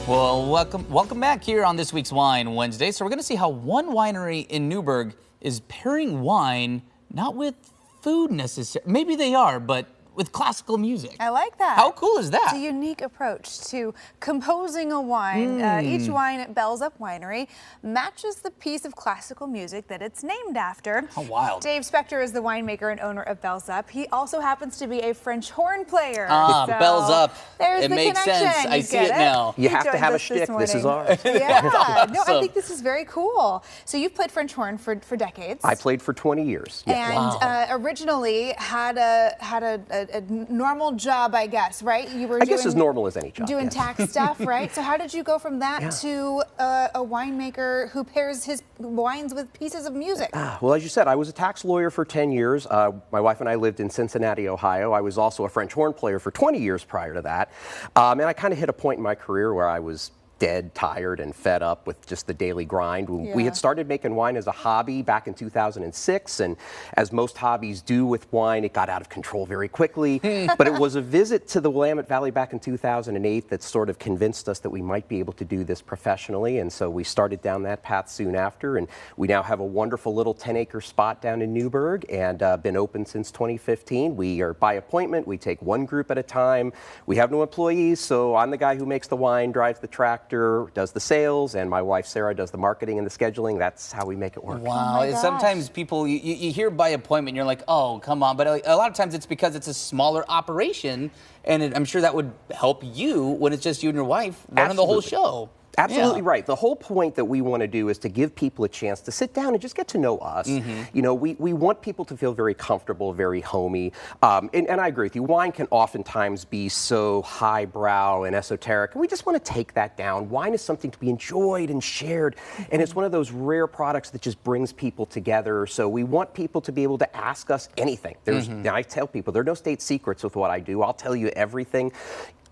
Well, welcome back here on this week's Wine Wednesday. So we're going to see how one winery in Newburgh is pairing wine not with food necessarily. Maybe they are, but with classical music. I like that. How cool is that? It's a unique approach to composing a wine. Each wine at Bells Up Winery matches the piece of classical music that it's named after. How wild. Dave Spector is the winemaker and owner of Bells Up. He also happens to be a French horn player. So Bells Up. There's it the makes connection. sense. I You see get it now. You have to have a shtick. This is ours. Yeah. Awesome. No, I think this is very cool. So you've played French horn for decades. I played for 20 years. And originally had a normal job, I guess, right? You were I guess as normal as any job. doing yes. tax stuff, right? So how did you go from that to a winemaker who pairs his wines with pieces of music? Well, as you said, I was a tax lawyer for 10 years. My wife and I lived in Cincinnati, Ohio. I was also a French horn player for 20 years prior to that. And I kind of hit a point in my career where I was dead, tired, and fed up with just the daily grind. We had started making wine as a hobby back in 2006, and as most hobbies do with wine, it got out of control very quickly. But it was a visit to the Willamette Valley back in 2008 that sort of convinced us that we might be able to do this professionally, and so we started down that path soon after, and we now have a wonderful little 10-acre spot down in Newburgh, and been open since 2015. We are by appointment. We take one group at a time. We have no employees, so I'm the guy who makes the wine, drives the tractor, does the sales, and my wife Sarah does the marketing and the scheduling. That's how we make it work. Wow. Oh Sometimes people, you hear by appointment, you're like, oh, come on. But a lot of times it's because it's a smaller operation, and I'm sure that would help you when it's just you and your wife running the whole show. Absolutely right. The whole point that we want to do is to give people a chance to sit down and just get to know us. You know, we want people to feel very comfortable, very homey. And I agree with you. Wine can oftentimes be so highbrow and esoteric, and we just want to take that down. Wine is something to be enjoyed and shared, and it's one of those rare products that just brings people together. So we want people to be able to ask us anything. Now, I tell people there are no state secrets with what I do. I'll tell you everything.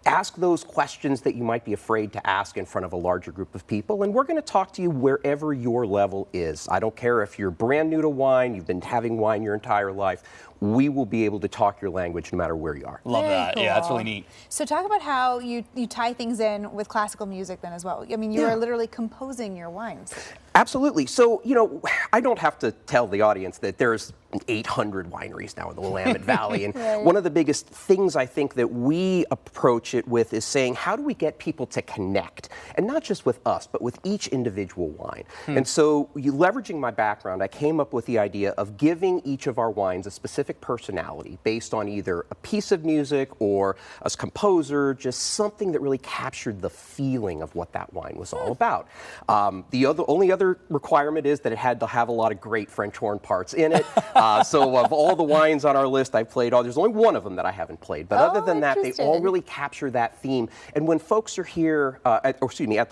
Ask those questions that you might be afraid to ask in front of a larger group of people, and we're going to talk to you wherever your level is. I don't care if you're brand new to wine, you've been having wine your entire life. We will be able to talk your language no matter where you are. Love Very that. cool. Yeah, that's really neat. So talk about how you tie things in with classical music then as well. I mean, you are literally composing your wines. Absolutely. So, you know, I don't have to tell the audience that there's 800 wineries now in the Willamette Valley. And one of the biggest things I think that we approach it with is saying, how do we get people to connect? And not just with us, but with each individual wine. And so, leveraging my background, I came up with the idea of giving each of our wines a specific personality based on either a piece of music or a composer, just something that really captured the feeling of what that wine was all about. The only other requirement is that it had to have a lot of great French horn parts in it. So of all the wines on our list I've played, there's only one of them that I haven't played. But other than that, they all really capture that theme. And when folks are here, at the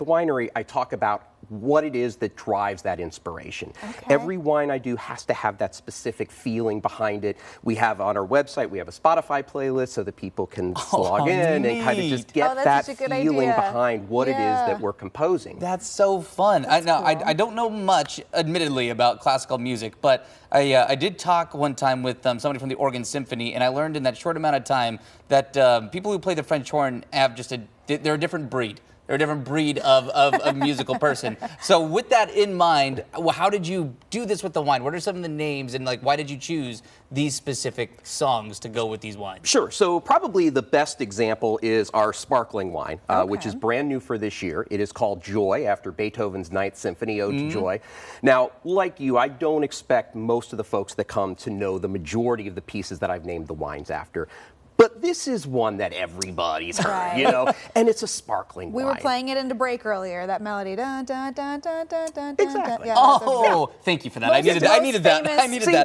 winery, I talk about what it is that drives that inspiration. Every wine I do has to have that specific feeling behind it. We have on our website, we have a Spotify playlist so that people can log in and kind of just get that feeling behind what it is that we're composing. That's so fun. I don't know much, admittedly, about classical music, but I did talk one time with somebody from the Organ Symphony, and I learned in that short amount of time that people who play the French horn have just they're a different breed. They're a different breed of a musical person. So with that in mind, how did you do this with the wine? What are some of the names, and why did you choose these specific songs to go with these wines? Sure. So probably the best example is our sparkling wine, which is brand new for this year. It is called Joy, after Beethoven's Ninth Symphony, Ode to Joy. Now, like you, I don't expect most of the folks that come to know the majority of the pieces that I've named the wines after. But this is one that everybody's heard, you know, and it's a sparkling wine. We were playing it into break earlier, that melody. Dun, dun, dun, dun, dun, dun, Exactly. Yeah, thank you for that. I needed that.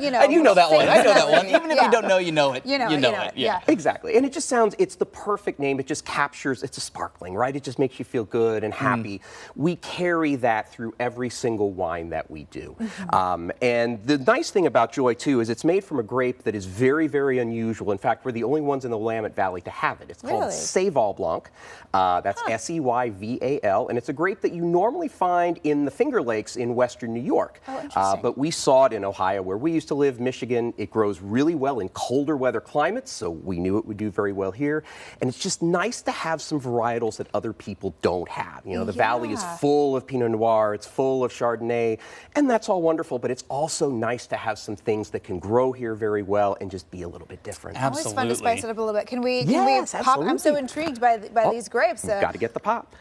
And you know that one. I know that one. Even if you don't know, you know it. You know it. Yeah. Exactly. And it just sounds, it's the perfect name. It just captures, it's a sparkling, right? It just makes you feel good and happy. We carry that through every single wine that we do. And the nice thing about Joy, too, is it's made from a grape that is very, very unusual. In fact, we're the only ones ones in the Willamette Valley to have it. It's called Really? Seyval Blanc. That's Seyval, and it's a grape that you normally find in the Finger Lakes in western New York. Oh, interesting. But we saw it in Ohio, where we used to live, Michigan. It grows really well in colder weather climates, so we knew it would do very well here. And it's just nice to have some varietals that other people don't have. You know, the valley is full of Pinot Noir, it's full of Chardonnay, and that's all wonderful, but it's also nice to have some things that can grow here very well and just be a little bit different. Always fun to spice it up a little bit. Can we Yes, pop? I'm so absolutely. intrigued by these grapes. Got to get the pop.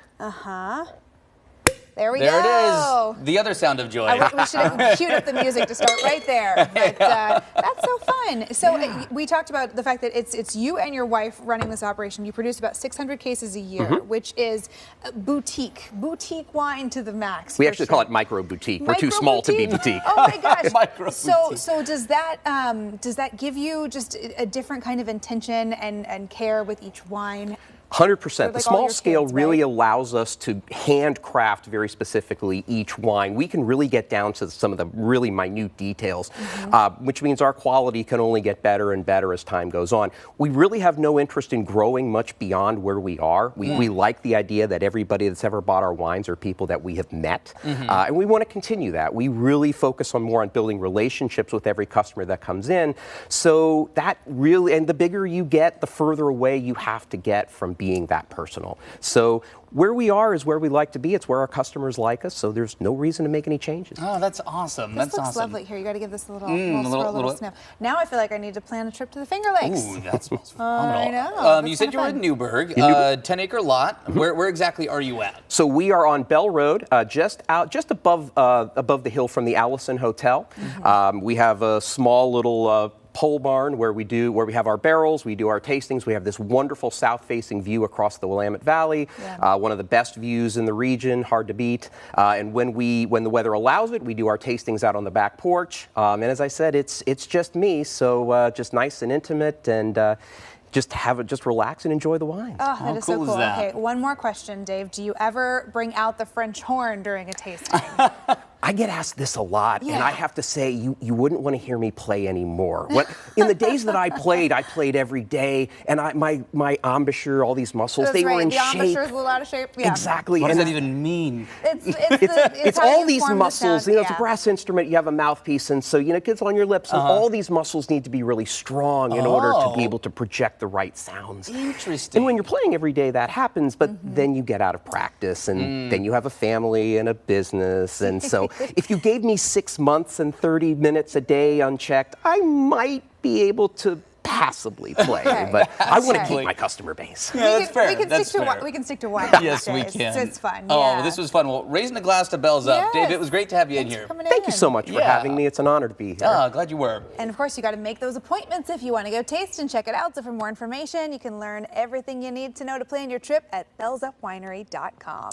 There we There go. it is. The other sound of joy. We should have queued up the music to start right there. But that's so fun. So we talked about the fact that it's you and your wife running this operation. You produce about 600 cases a year, which is boutique wine to the max. We actually call it micro boutique. We're too small to be boutique. Oh my gosh. Micro boutique. So does that give you just a different kind of intention and care with each wine? 100%. Like the small scale kids, really right? allows us to handcraft very specifically each wine. We can really get down to some of the really minute details, which means our quality can only get better and better as time goes on. We really have no interest in growing much beyond where we are. We like the idea that everybody that's ever bought our wines are people that we have met, and we want to continue that. We really focus more on building relationships with every customer that comes in. So that really, and the bigger you get, the further away you have to get from being that personal. So where we are is where we like to be. It's where our customers like us, so there's no reason to make any changes. Oh, that's awesome. This That's looks awesome. lovely. Here, you got to give this a little sniff. Now I feel like I need to plan a trip to the Finger Lakes. Ooh, that smells phenomenal. I know. You That's said you were in fun. Newburgh, 10-acre lot. Where exactly are you at? So we are on Bell Road, just above the hill from the Allison Hotel. We have a small little pole barn where we have our barrels, we do our tastings. We have this wonderful south-facing view across the Willamette Valley, one of the best views in the region, hard to beat. And when the weather allows it, we do our tastings out on the back porch. And as I said, it's just me, so just nice and intimate, and just relax and enjoy the wines. Oh, that is so cool is cool. that? Okay, one more question, Dave. Do you ever bring out the French horn during a tasting? I get asked this a lot, and Yeah. I have to say, you wouldn't want to hear me play anymore. In the days that I played every day, and my embouchure, all these muscles, That's they right. were in the shape. embouchure's a little out of shape. Yeah. Exactly. What does and that even mean? it's how all you these form the muscles. sound. You know, it's a Yeah. brass instrument. You have a mouthpiece, and so it gets on your lips. And all these muscles need to be really strong in order to be able to project the right sounds. Interesting. And when you're playing every day, that happens. But then you get out of practice, and then you have a family and a business. And so, if you gave me 6 months and 30 minutes a day unchecked, I might be able to passably play, but I want to Okay. keep my customer base. Yeah, that's fair. That's fair. We can stick to wine. Yes, we these days. can. It's fun. Oh, yeah. this was fun. Well, raising a glass to bells up. Dave, it was great to have you in Thanks here. for coming Thank you in. so much for Yeah. having me. It's an honor to be here. Oh, glad you were. And of course, you got to make those appointments if you want to go taste and check it out. So for more information, you can learn everything you need to know to plan your trip at bellsupwinery.com.